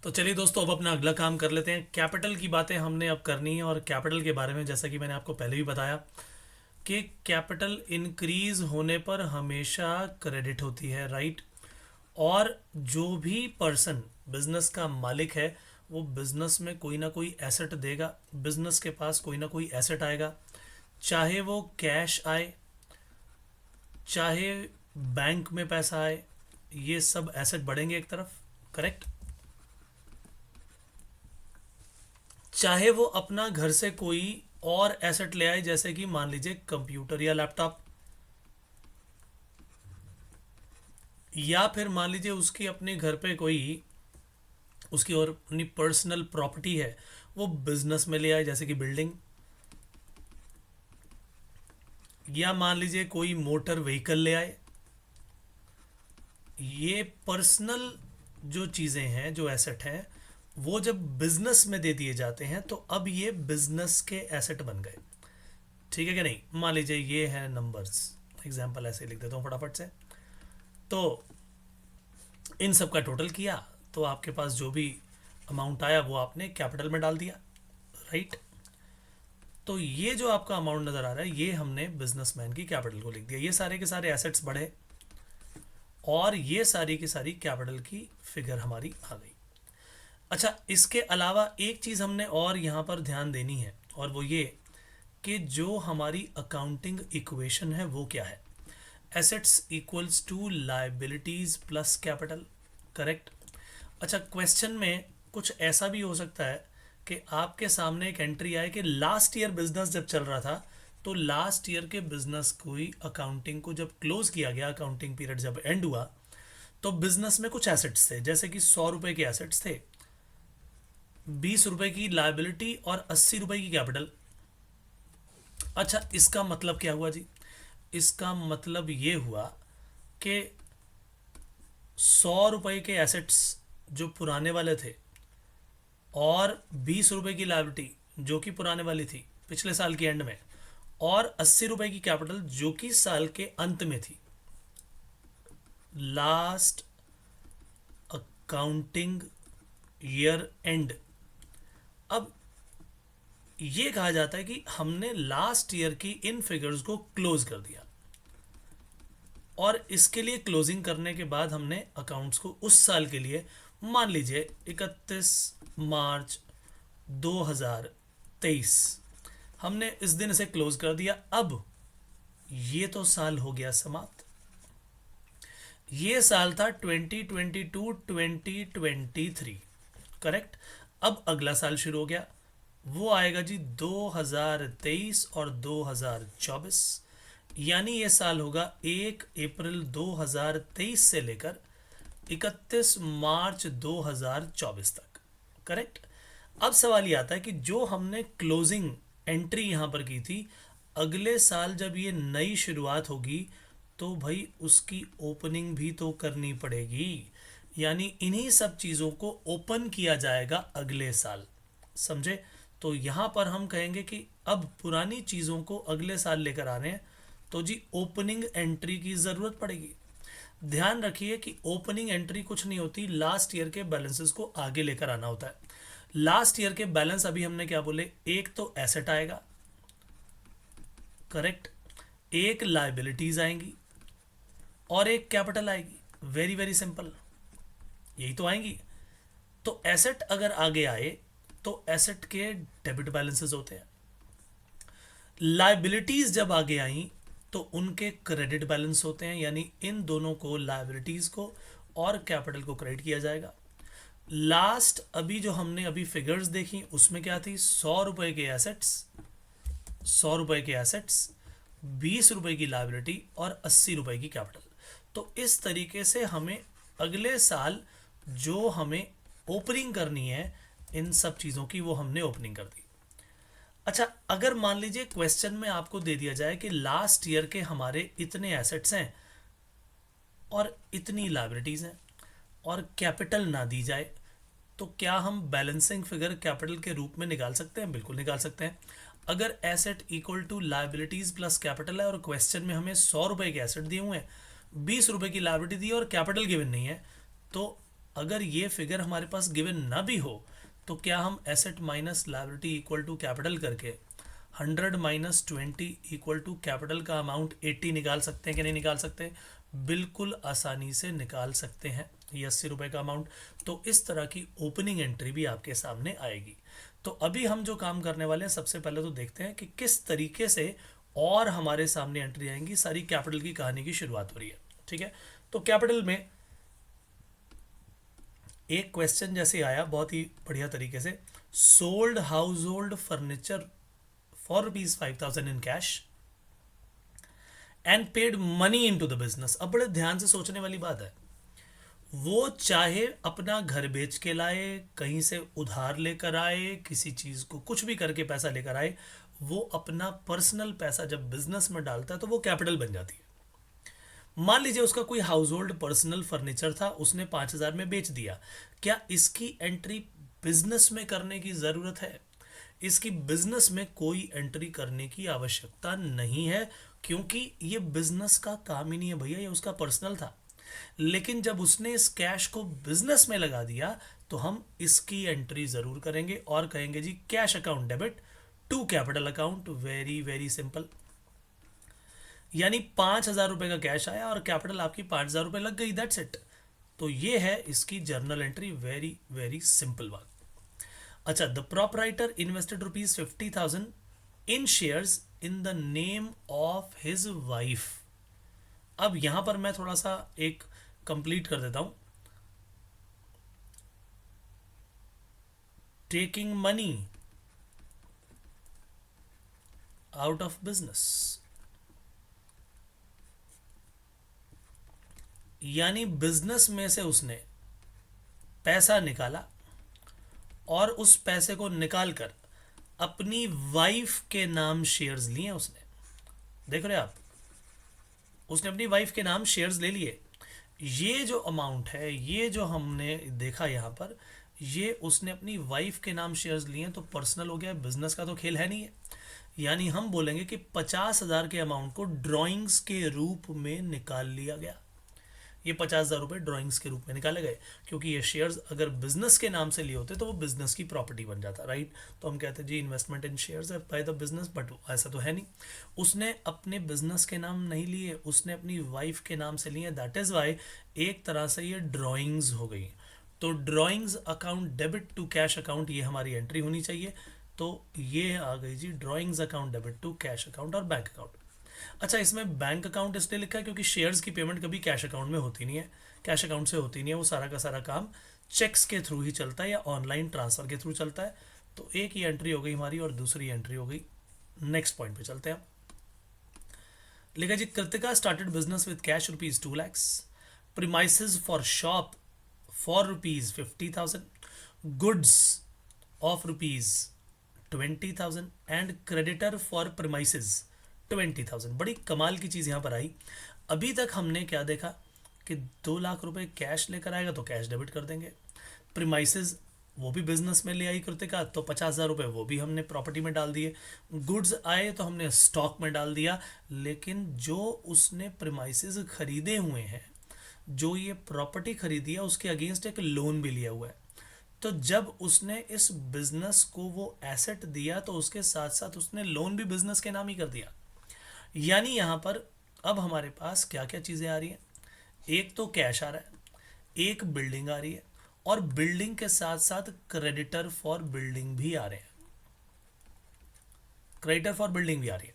तो चलिए दोस्तों, अब अपना अगला काम कर लेते हैं। कैपिटल की बातें हमने अब करनी है, और कैपिटल के बारे में जैसा कि मैंने आपको पहले भी बताया कि कैपिटल इंक्रीज होने पर हमेशा क्रेडिट होती है, राइट। और जो भी पर्सन बिजनेस का मालिक है, वो बिजनेस में कोई ना कोई एसेट देगा, बिजनेस के पास कोई ना कोई एसेट आएगा, चाहे वो कैश आए, चाहे बैंक में पैसा आए, ये सब एसेट बढ़ेंगे एक तरफ, करेक्ट। चाहे वो अपना घर से कोई और एसेट ले आए, जैसे कि मान लीजिए कंप्यूटर या लैपटॉप, या फिर मान लीजिए उसकी अपने घर पे कोई उसकी और अपनी पर्सनल प्रॉपर्टी है, वो बिजनेस में ले आए, जैसे कि बिल्डिंग, या मान लीजिए कोई मोटर व्हीकल ले आए। ये पर्सनल जो चीज़ें हैं, जो एसेट हैं, वो जब बिजनेस में दे दिए जाते हैं तो अब ये बिजनेस के एसेट बन गए। ठीक है कि नहीं। मान लीजिए ये है नंबर्स, एग्जाम्पल ऐसे लिख देता हूँ फटाफट से। तो इन सब का टोटल किया, तो आपके पास जो भी अमाउंट आया वो आपने कैपिटल में डाल दिया, राइट। तो ये जो आपका अमाउंट नज़र आ रहा है, ये हमने बिजनेसमैन की कैपिटल को लिख दिया। ये सारे के सारे एसेट्स बढ़े, और ये सारी की सारी कैपिटल की फिगर हमारी आ गई। अच्छा, इसके अलावा एक चीज़ हमने और यहाँ पर ध्यान देनी है, और वो ये कि जो हमारी अकाउंटिंग इक्वेशन है वो क्या है। Assets equals to liabilities plus capital, correct. अच्छा, क्वेश्चन में कुछ ऐसा भी हो सकता है कि आपके सामने एक एंट्री आए कि लास्ट ईयर बिजनेस जब चल रहा था, तो लास्ट ईयर के बिजनेस की अकाउंटिंग को जब क्लोज किया गया, अकाउंटिंग पीरियड जब एंड हुआ, तो बिजनेस में कुछ एसेट्स थे, जैसे कि 100 रुपए के एसेट्स थे, 20 रुपए की लाइबिलिटी और 80 रुपए की कैपिटल। अच्छा, इसका मतलब क्या हुआ जी? इसका मतलब ये हुआ कि 100 रुपए के एसेट्स जो पुराने वाले थे, और 20 रुपए की लाइबिलिटी जो कि पुराने वाली थी पिछले साल के एंड में, और 80 रुपए की कैपिटल जो कि साल के अंत में थी, लास्ट अकाउंटिंग ईयर एंड। अब ये कहा जाता है कि हमने लास्ट ईयर की इन फिगर्स को क्लोज कर दिया, और इसके लिए क्लोजिंग करने के बाद हमने अकाउंट्स को उस साल के लिए, मान लीजिए 31 मार्च 2023, हमने इस दिन से क्लोज कर दिया। अब ये तो साल हो गया समाप्त। ये साल था 2022-2023, करेक्ट। अब अगला साल शुरू हो गया, वो आएगा जी 2023 और 2024। यानी ये साल होगा 1 अप्रैल 2023 से लेकर 31 मार्च 2024 तक, करेक्ट। अब सवाल ये आता है कि जो हमने क्लोजिंग एंट्री यहाँ पर की थी, अगले साल जब ये नई शुरुआत होगी, तो भाई उसकी ओपनिंग भी तो करनी पड़ेगी। यानी इन्हीं सब चीज़ों को ओपन किया जाएगा अगले साल, समझे। तो यहाँ पर हम कहेंगे कि अब पुरानी चीज़ों को अगले साल लेकर आ रहे हैं, तो जी ओपनिंग एंट्री की ज़रूरत पड़ेगी। ध्यान रखिए कि ओपनिंग एंट्री कुछ नहीं होती, लास्ट ईयर के बैलेंसेस को आगे लेकर आना होता है। लास्ट ईयर के बैलेंस अभी हमने क्या बोले, एक तो एसेट आएगा, करेक्ट, एक लाइबिलिटीज आएंगी, और एक कैपिटल आएगी। वेरी वेरी सिंपल, यही तो आएंगी। तो एसेट अगर आगे आए तो एसेट के डेबिट बैलेंसेस होते हैं, लाइबिलिटीज जब आगे आई तो उनके क्रेडिट बैलेंस होते हैं। यानी इन दोनों को, लाइबिलिटीज को और कैपिटल को क्रेडिट किया जाएगा। लास्ट अभी जो हमने अभी फिगर्स देखी, उसमें क्या थी, 100 रुपए के एसेट्स, 100 रुपए के एसेट्स, 20 रुपए की लाइबिलिटी और 80 रुपए की कैपिटल। तो इस तरीके से हमें अगले साल जो हमें ओपनिंग करनी है इन सब चीज़ों की, वो हमने ओपनिंग कर दी। अच्छा, अगर मान लीजिए क्वेश्चन में आपको दे दिया जाए कि लास्ट ईयर के हमारे इतने एसेट्स हैं और इतनी लाइबिलिटीज़ हैं, और कैपिटल ना दी जाए, तो क्या हम बैलेंसिंग फिगर कैपिटल के रूप में निकाल सकते हैं? बिल्कुल निकाल सकते हैं। अगर asset equal to liabilities plus capital है, और क्वेश्चन में हमें 100 रुपए के एसेट दिए हुए हैं, 20 रुपए की लाइबिलिटी दी है, और कैपिटल गिवन नहीं है, तो अगर ये फिगर हमारे पास गिवन ना भी हो तो क्या हम asset minus liability equal to capital करके 100 माइनस 20 इक्वल टू कैपिटल का अमाउंट 80 निकाल सकते हैं कि नहीं निकाल सकते? बिल्कुल आसानी से निकाल सकते हैं ये 80 रुपये का अमाउंट। तो इस तरह की ओपनिंग एंट्री भी आपके सामने आएगी। तो अभी हम जो काम करने वाले हैं, सबसे पहले तो देखते हैं कि किस तरीके से और हमारे सामने एंट्री आएंगी। सारी कैपिटल की कहानी की शुरुआत हो रही है, ठीक है। तो कैपिटल में एक क्वेश्चन जैसे आया बहुत ही बढ़िया तरीके से, sold household furniture for ₹5,000 in cash and paid money into the business. अब बड़े ध्यान से सोचने वाली बात है, वो चाहे अपना घर बेच के लाए, कहीं से उधार लेकर आए, किसी चीज को कुछ भी करके पैसा लेकर आए, वो अपना पर्सनल पैसा जब बिजनेस में डालता है तो वो कैपिटल बन जाती है। मान लीजिए उसका कोई हाउस होल्ड पर्सनल फर्नीचर था, उसने 5,000 में बेच दिया। क्या इसकी एंट्री बिजनेस में करने की जरूरत है? इसकी बिजनेस में कोई एंट्री करने की आवश्यकता नहीं है, क्योंकि ये बिजनेस का काम ही नहीं है भैया, ये उसका पर्सनल था। लेकिन जब उसने इस कैश को बिजनेस में लगा दिया तो हम इसकी एंट्री जरूर करेंगे और कहेंगे जी cash account debit to capital account. Very very simple. यानी 5,000 रुपए का कैश आया और कैपिटल आपकी 5,000 रुपए लग गई, दैट्स इट। तो ये है इसकी journal entry, very very simple बात। अच्छा, the proprietor invested ₹50,000 in shares in the name of his wife. अब यहां पर मैं थोड़ा सा एक कंप्लीट कर देता हूं। Taking money out of business, यानी बिजनेस में से उसने पैसा निकाला और उस पैसे को निकालकर अपनी वाइफ के नाम शेयर्स लिए उसने। देख रहे आप, उसने अपनी वाइफ के नाम शेयर्स ले लिए। ये जो अमाउंट है, ये जो हमने देखा यहाँ पर, ये उसने अपनी वाइफ के नाम शेयर्स लिए, तो पर्सनल हो गया, बिजनेस का तो खेल है नहीं है। यानी हम बोलेंगे कि 50,000 के अमाउंट को ड्राइंग्स के रूप में निकाल लिया गया। ये 50,000 रुपये ड्राइंग्स के रूप में निकाले गए, क्योंकि ये शेयर्स अगर बिजनेस के नाम से लिए होते तो वो बिजनेस की प्रॉपर्टी बन जाता, राइट। तो हम कहते हैं जी इन्वेस्टमेंट इन शेयर्स है बाय द बिजनेस, बट ऐसा तो है नहीं। उसने अपने बिजनेस के नाम नहीं लिए, उसने अपनी वाइफ के नाम से लिए, दैट इज वाई एक तरह से ये ड्राइंग्स हो गई। तो drawings account debit to cash account, ये हमारी एंट्री होनी चाहिए। तो ये आ गई जी drawings account debit to cash account और बैंक अकाउंट। अच्छा, इसमें बैंक अकाउंट इसलिए लिखा है क्योंकि शेयर्स की पेमेंट कभी कैश अकाउंट में होती नहीं है, कैश अकाउंट से होती नहीं है। वो सारा का सारा काम चेक्स के थ्रू ही चलता है या ऑनलाइन ट्रांसफर के थ्रू चलता है। तो एक ही एंट्री हो गई हमारी और दूसरी एंट्री हो गई। नेक्स्ट पॉइंट पे चलते हैं। लिखा जी Kritika started business with cash ₹2 lakhs, premises for shop for ₹50,000, goods of ₹20,000 and creditor for premises 20,000। बड़ी कमाल की चीज़ यहाँ पर आई। अभी तक हमने क्या देखा कि 2 लाख रुपए कैश लेकर आएगा तो कैश डेबिट कर देंगे, प्रीमाइसेस वो भी बिजनेस में ले आई कृतिका तो 50,000 रुपये वो भी हमने प्रॉपर्टी में डाल दिए, गुड्स आए तो हमने स्टॉक में डाल दिया। लेकिन जो उसने प्रीमाइसेस खरीदे हुए हैं, जो ये प्रॉपर्टी खरीदी है, उसके अगेंस्ट एक लोन भी लिया हुआ है। तो जब उसने इस बिजनेस को वो एसेट दिया तो उसके साथ साथ उसने लोन भी बिजनेस के नाम ही कर दिया। यानी यहाँ पर अब हमारे पास क्या क्या चीज़ें आ रही हैं, एक तो कैश आ रहा है, एक बिल्डिंग आ रही है, और बिल्डिंग के साथ साथ क्रेडिटर फॉर बिल्डिंग भी आ रहे हैं, क्रेडिटर फॉर बिल्डिंग भी आ रही है,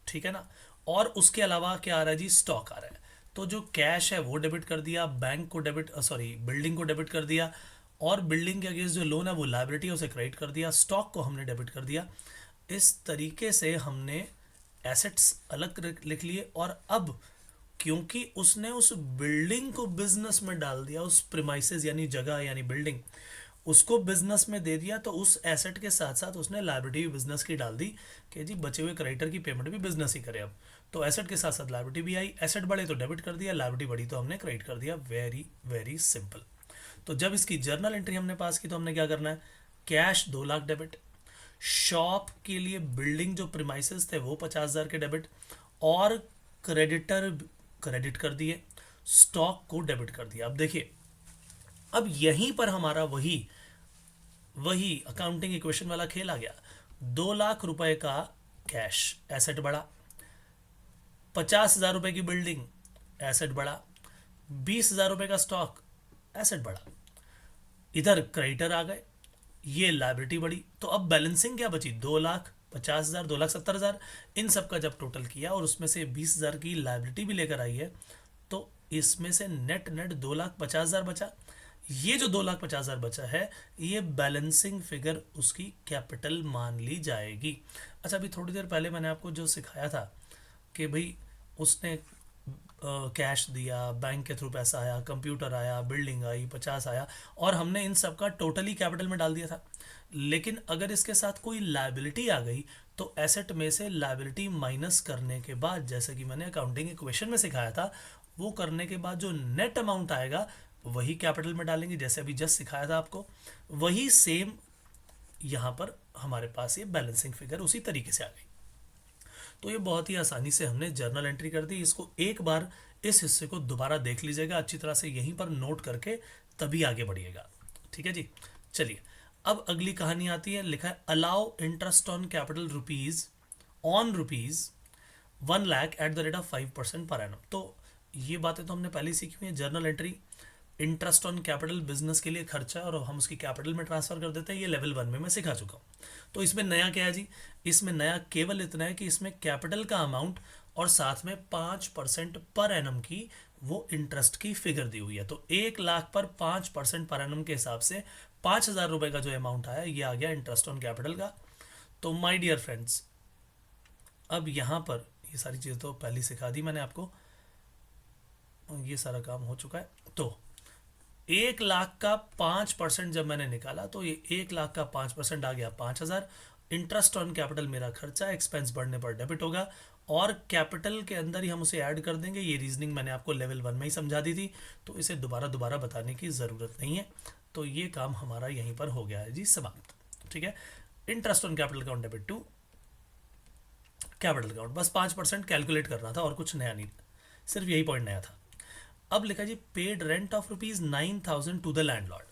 ठीक है ना। और उसके अलावा क्या आ रहा है जी, स्टॉक आ रहा है। तो जो कैश है वो डेबिट कर दिया, बैंक को डेबिट सॉरी बिल्डिंग को डेबिट कर दिया, और बिल्डिंग के अगेंस्ट जो लोन है वो लायबिलिटी है उसे क्रेडिट कर दिया, स्टॉक को हमने डेबिट कर दिया। इस तरीके से हमने एसेट्स अलग लिख लिए। और अब क्योंकि उसने उस बिल्डिंग को बिजनेस में डाल दिया, उस प्रीमाइसेस यानी जगह यानी बिल्डिंग उसको बिजनेस में दे दिया, तो उस एसेट के साथ साथ उसने लायबिलिटी भी बिजनेस की डाल दी कि जी बचे हुए क्रेडिटर की पेमेंट भी बिजनेस ही करे। अब तो एसेट के साथ साथ लायबिलिटी भी आई, एसेट बढ़े तो डेबिट कर दिया, लायबिलिटी बढ़ी तो हमने क्रेडिट कर दिया। Very very simple. तो जब इसकी जर्नल एंट्री हमने पास की तो हमने क्या करना है, कैश 2 लाख डेबिट, शॉप के लिए बिल्डिंग जो प्रीमाइसेस थे वो 50,000 के डेबिट, और क्रेडिटर क्रेडिट कर दिए, स्टॉक को डेबिट कर दिया। अब देखिए अब यहीं पर हमारा वही वही अकाउंटिंग इक्वेशन वाला खेल आ गया। 2 लाख रुपए का कैश एसेट बढ़ा, 50,000 रुपए की बिल्डिंग एसेट बढ़ा, 20,000 रुपए का स्टॉक एसेट बढ़ा, इधर क्रेडिटर आ गए, ये लाइबिलिटी बढ़ी। तो अब बैलेंसिंग क्या बची? 2,50,000, 2,70,000, इन सब का जब टोटल किया और उसमें से 20,000 की लाइबिलिटी भी लेकर आई है, तो इसमें से नेट नेट 2,50,000 बचा। ये जो 2,50,000 बचा है, ये बैलेंसिंग फिगर उसकी कैपिटल मान ली जाएगी। अच्छा, अभी थोड़ी देर पहले मैंने आपको जो सिखाया था कि भाई उसने कैश दिया, बैंक के थ्रू पैसा आया, कंप्यूटर आया, बिल्डिंग आई, 50 आया, और हमने इन सब का टोटली कैपिटल में डाल दिया था। लेकिन अगर इसके साथ कोई लाइबिलिटी आ गई तो एसेट में से लाइबिलिटी माइनस करने के बाद, जैसे कि मैंने अकाउंटिंग इक्वेशन में सिखाया था, वो करने के बाद जो नेट अमाउंट आएगा वही कैपिटल में डालेंगे, जैसे अभी जस्ट सिखाया था आपको। वही सेम यहाँ पर हमारे पास ये बैलेंसिंग फिगर उसी तरीके से आ गई। तो ये बहुत ही आसानी से हमने जर्नल एंट्री कर दी। इसको एक बार इस हिस्से को दोबारा देख लीजिएगा अच्छी तरह से, यहीं पर नोट करके तभी आगे बढ़िएगा। ठीक है जी। चलिए, अब अगली कहानी आती है। लिखा है allow interest on capital rupees 1 lakh at the rate of 5% per annum. तो ये बातें तो हमने पहले सीखी हुई है। Journal entry, interest on capital business के लिए खर्चा और हम उसकी कैपिटल में ट्रांसफर कर देते हैं, ये लेवल 1 में मैं सिखा चुका हूँ। तो इसमें नया क्या है जी? इसमें नया केवल इतना है कि इसमें कैपिटल का अमाउंट और साथ में 5% पर एनम की वो इंटरेस्ट की फिगर दी हुई है। तो 1 लाख पर 5% पर एनम के हिसाब से 5,000 रुपए का जो अमाउंट आया, ये आ गया इंटरेस्ट ऑन कैपिटल का। तो माय डियर फ्रेंड्स, अब यहाँ पर ये सारी चीज़ें तो पहले सिखा दी मैंने आपको, ये सारा काम हो चुका है। तो 1 लाख का 5% जब मैंने निकाला तो ये 1 लाख का 5% आ गया 5,000। इंटरेस्ट ऑन कैपिटल मेरा खर्चा, एक्सपेंस बढ़ने पर डेबिट होगा और कैपिटल के अंदर ही हम उसे ऐड कर देंगे। ये रीजनिंग मैंने आपको लेवल 1 में ही समझा दी थी, तो इसे दोबारा दोबारा बताने की ज़रूरत नहीं है। तो ये काम हमारा यहीं पर हो गया है जी समाप्त। ठीक है, interest on capital account debit to capital account, बस 5% कैलकुलेट करना था और कुछ नया नहीं, सिर्फ यही पॉइंट नया था। अब लिखा जी paid rent of ₹9,000 to the landlord.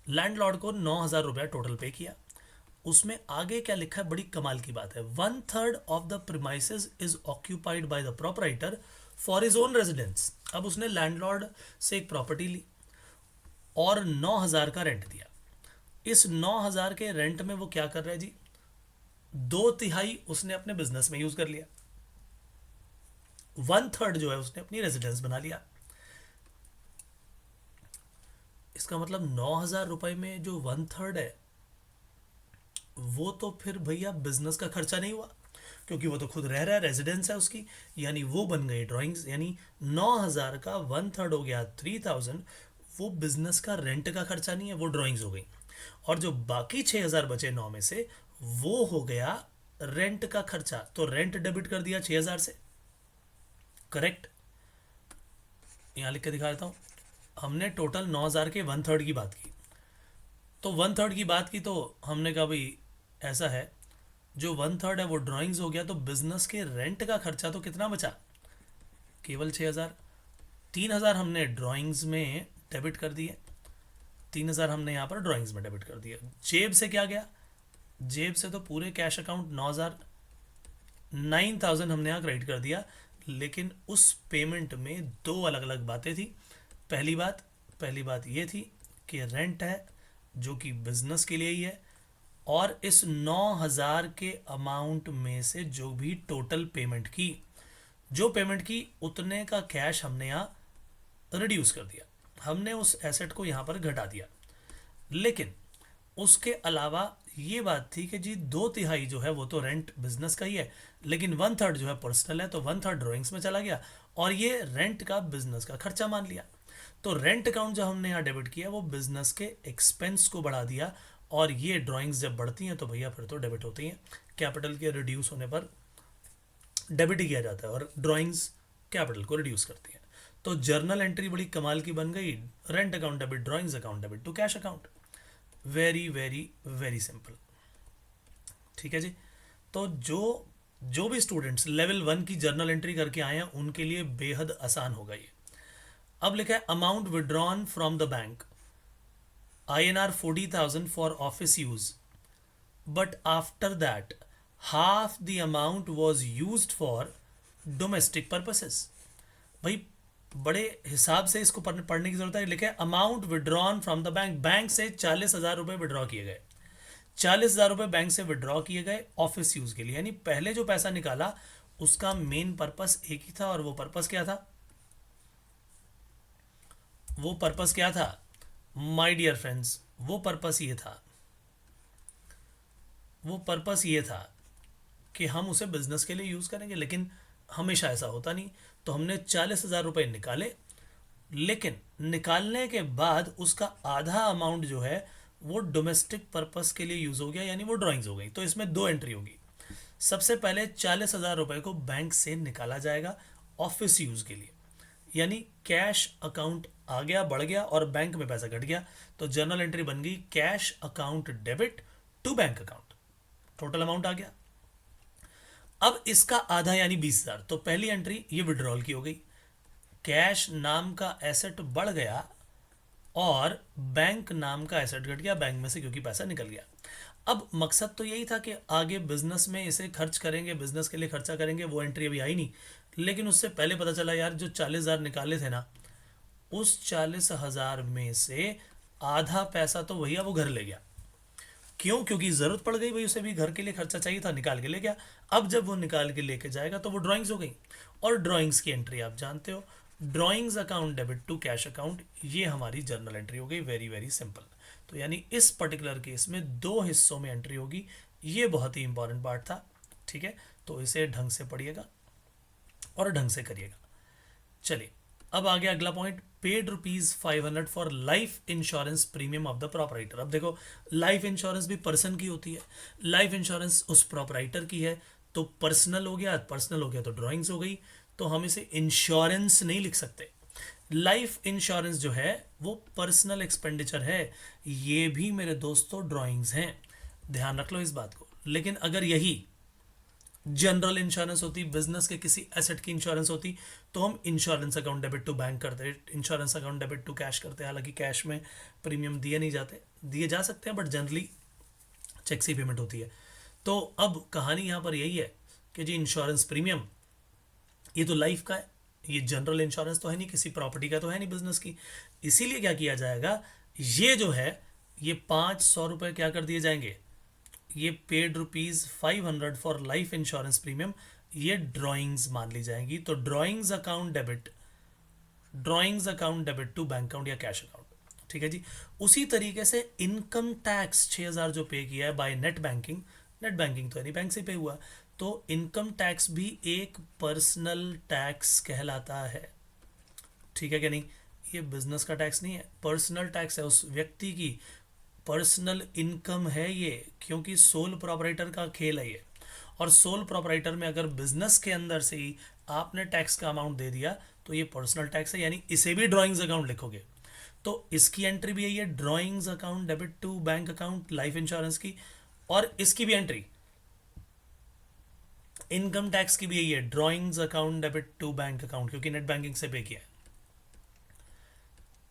Landlord को 9,000 रुपया टोटल पे किया। उसमें आगे क्या लिखा है, बड़ी कमाल की बात है। 1/3 of the premises is occupied by the proprietor for his own residence. अब उसने लैंडलॉर्ड से एक प्रॉपर्टी ली और 9,000 का रेंट दिया। इस 9,000 के रेंट में वो क्या कर रहा है जी? 2/3 उसने अपने बिजनेस में यूज कर लिया, 1/3 जो है उसने अपनी रेजिडेंस बना लिया। इसका मतलब 9,000 रुपए में जो 1/3 है वो तो फिर भैया बिजनेस का खर्चा नहीं हुआ, क्योंकि वो तो खुद रह रहा है, रेजिडेंस है उसकी, यानी वो बन गई ड्राइंग्स। यानी 9,000 का 1/3 हो गया 3,000, वो बिजनेस का रेंट का खर्चा नहीं है, वो ड्राइंग्स हो गई। और जो बाकी 6,000 बचे 9 में से, वो हो गया रेंट का खर्चा। तो रेंट डेबिट कर दिया 6,000 से, करेक्ट। यहाँ लिख के दिखा देता हूँ। हमने टोटल 9,000 के 1/3 की बात की, तो 1/3 की बात की तो हमने कहा भाई ऐसा है, जो 1/3 है वो ड्राइंग्स हो गया, तो बिजनेस के रेंट का खर्चा तो कितना बचा? केवल 6,000। 3,000 हमने ड्राइंग्स में डेबिट कर दिए, 3,000 हमने यहाँ पर ड्राइंग्स में डेबिट कर दिया। जेब से क्या गया? जेब से तो पूरे कैश अकाउंट 9,000 हमने यहाँ क्रेडिट कर दिया। लेकिन उस पेमेंट में दो अलग अलग बातें थी। पहली बात ये थी कि रेंट है जो कि बिजनेस के लिए ही है, और इस 9,000 के अमाउंट में से जो भी टोटल पेमेंट की उतने का कैश हमने यहाँ रिड्यूस कर दिया, हमने उस एसेट को यहाँ पर घटा दिया। लेकिन उसके अलावा ये बात थी कि जी 2/3 जो है वो तो रेंट बिजनेस का ही है, लेकिन 1/3 जो है पर्सनल है, तो 1/3 ड्राइंग्स में चला गया और ये रेंट का बिजनेस का खर्चा मान लिया। तो रेंट अकाउंट जो हमने यहाँ डेबिट किया वो बिजनेस के एक्सपेंस को बढ़ा दिया, और ये ड्राइंग्स जब बढ़ती हैं तो भैया फिर तो डेबिट होती हैं। कैपिटल के रिड्यूस होने पर डेबिट ही किया जाता है, और ड्राइंग्स कैपिटल को रिड्यूस करती हैं। तो जर्नल एंट्री बड़ी कमाल की बन गई, rent account debit, drawings account debit to cash account. Very very very simple. ठीक है जी। तो जो भी स्टूडेंट्स लेवल 1 की जर्नल एंट्री करके आए हैं उनके लिए बेहद आसान होगा ये। अब लिखा है amount withdrawn from the bank INR 40,000 for office use, but after that half the amount was used for domestic purposes. भाई बड़े हिसाब से इसको पढ़ने की जरूरत है। लिखे amount withdrawn from the bank, bank से 40,000 रुपये विड्रॉ किए गए, 40,000 रुपये बैंक से विड्रॉ किए गए ऑफिस यूज के लिए। यानी पहले जो पैसा निकाला उसका मेन पर्पस एक ही था, और वो पर्पस क्या था? वो पर्पस क्या था माय डियर फ्रेंड्स? वो पर्पस ये था, वो पर्पस ये था कि हम उसे बिजनेस के लिए यूज करेंगे। लेकिन हमेशा ऐसा होता नहीं, तो हमने 40,000 रुपये निकाले, लेकिन निकालने के बाद उसका आधा अमाउंट जो है वो डोमेस्टिक पर्पस के लिए यूज हो गया, यानी वो ड्राइंग्स हो गई। तो इसमें दो एंट्री होगी। सबसे पहले 40,000 रुपये को बैंक से निकाला जाएगा ऑफिस यूज के लिए, यानी कैश अकाउंट आ गया, बढ़ गया, और बैंक में पैसा घट गया। तो जर्नल एंट्री बन गई cash account debit to bank account, total amount आ गया। अब इसका आधा यानी 20,000, तो पहली एंट्री ये विड्रॉल की हो गई। कैश नाम का एसेट बढ़ गया और बैंक नाम का एसेट घट गया बैंक में से, क्योंकि पैसा निकल गया। अब मकसद तो यही था कि आगे बिजनेस में इसे खर्च करेंगे, बिजनेस के लिए खर्चा करेंगे, वो एंट्री अभी आई नहीं। लेकिन उससे पहले पता चला यार जो 40,000 निकाले थे ना, उस 40,000 में से आधा पैसा तो भैया वो घर ले गया। क्यों? क्योंकि ज़रूरत पड़ गई भाई, उसे भी घर के लिए खर्चा चाहिए था, निकाल के ले गया। अब जब वो निकाल के लेके जाएगा तो वो ड्राइंग्स हो गई, और ड्राइंग्स की एंट्री आप जानते हो, drawings account debit to cash account, ये हमारी जर्नल एंट्री हो गई। Very very simple. तो यानी इस पर्टिकुलर केस में दो हिस्सों में एंट्री होगी, ये बहुत ही इंपॉर्टेंट पार्ट था। ठीक है, तो इसे ढंग से पढ़िएगा और ढंग से करिएगा। चलिए अब आगे अगला point, paid ₹500 for life insurance premium of the proprietor. अब देखो लाइफ इंश्योरेंस भी पर्सन की होती है, लाइफ इंश्योरेंस उस प्रोपराइटर की है, तो पर्सनल हो गया, पर्सनल हो गया तो ड्राइंग्स हो गई, तो हम इसे इंश्योरेंस नहीं लिख सकते। लाइफ इंश्योरेंस जो है वो पर्सनल एक्सपेंडिचर है, ये भी मेरे दोस्तों ड्राइंग्स हैं, ध्यान रख लो इस बात को। लेकिन अगर यही जनरल इंश्योरेंस होती, बिजनेस के किसी एसेट की इंश्योरेंस होती, तो हम insurance account debit to bank करते, insurance account debit to cash करते। हालांकि कैश में प्रीमियम दिए नहीं जाते, दिए जा सकते हैं, बट जनरली चेक से पेमेंट होती है। तो अब कहानी यहाँ पर यही है कि जी इंश्योरेंस प्रीमियम ये तो लाइफ का है, ये जनरल इंश्योरेंस तो है नहीं, किसी प्रॉपर्टी का तो है नहीं, बिजनेस की। इसीलिए क्या किया जाएगा, ये जो है ये 500 रुपये क्या कर दिए जाएंगे, ये paid ₹500 for life insurance premium, ये ड्राइंग्स मान ली जाएंगी। तो drawings account debit, drawings account debit to bank account या कैश अकाउंट। ठीक है जी। उसी तरीके से इनकम टैक्स 6,000 जो पे किया है by net banking, net banking तो यानी बैंक से पे हुआ, तो इनकम टैक्स भी एक पर्सनल टैक्स कहलाता है। ठीक है क्या नहीं? ये बिजनेस का टैक्स नहीं है, पर्सनल टैक्स है, उस व्यक्ति की पर्सनल इनकम है ये, क्योंकि सोल प्रोपराइटर का खेल है ये। और सोल प्रोपराइटर में अगर बिजनेस के अंदर से ही आपने टैक्स का अमाउंट दे दिया तो ये पर्सनल टैक्स है, यानी इसे भी ड्राइंग्स अकाउंट लिखोगे। तो इसकी एंट्री भी यही है, drawings account debit to bank account life insurance की, और इसकी भी एंट्री इनकम टैक्स की भी यही है, drawings account debit to bank account, क्योंकि नेट बैंकिंग से पे किया है।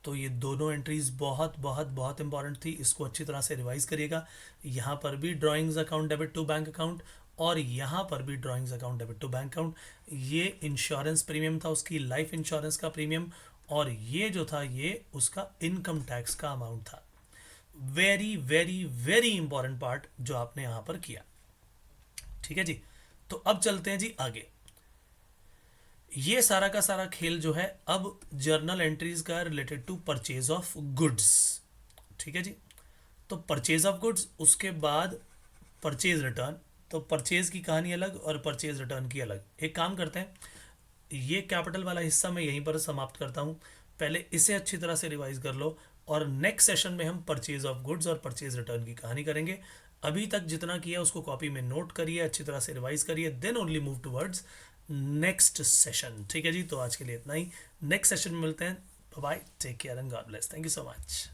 तो ये दोनों एंट्रीज बहुत बहुत बहुत इंपॉर्टेंट थी, इसको अच्छी तरह से रिवाइज करिएगा। यहाँ पर भी drawings account debit to bank account, और यहाँ पर भी drawings account debit to bank account. ये इंश्योरेंस प्रीमियम था, उसकी लाइफ इंश्योरेंस का प्रीमियम, और ये जो था ये उसका इनकम टैक्स का अमाउंट था। Very very very important part जो आपने यहाँ पर किया। ठीक है जी। तो अब चलते हैं जी आगे। ये सारा का सारा खेल जो है अब जर्नल एंट्रीज का related to purchase of goods. ठीक है जी। तो परचेज ऑफ गुड्स, उसके बाद परचेज रिटर्न। तो परचेज की कहानी अलग और परचेज रिटर्न की अलग। एक काम करते हैं, ये कैपिटल वाला हिस्सा मैं यहीं पर समाप्त करता हूँ, पहले इसे अच्छी तरह से रिवाइज कर लो, और नेक्स्ट सेशन में हम परचेज ऑफ गुड्स और परचेज रिटर्न की कहानी करेंगे। अभी तक जितना किया उसको कॉपी में नोट करिए, अच्छी तरह से रिवाइज करिए, then only move towards next session. ठीक है जी। तो आज के लिए इतना ही, नेक्स्ट सेशन में मिलते हैं। Bye, take care and God bless. Thank you so much.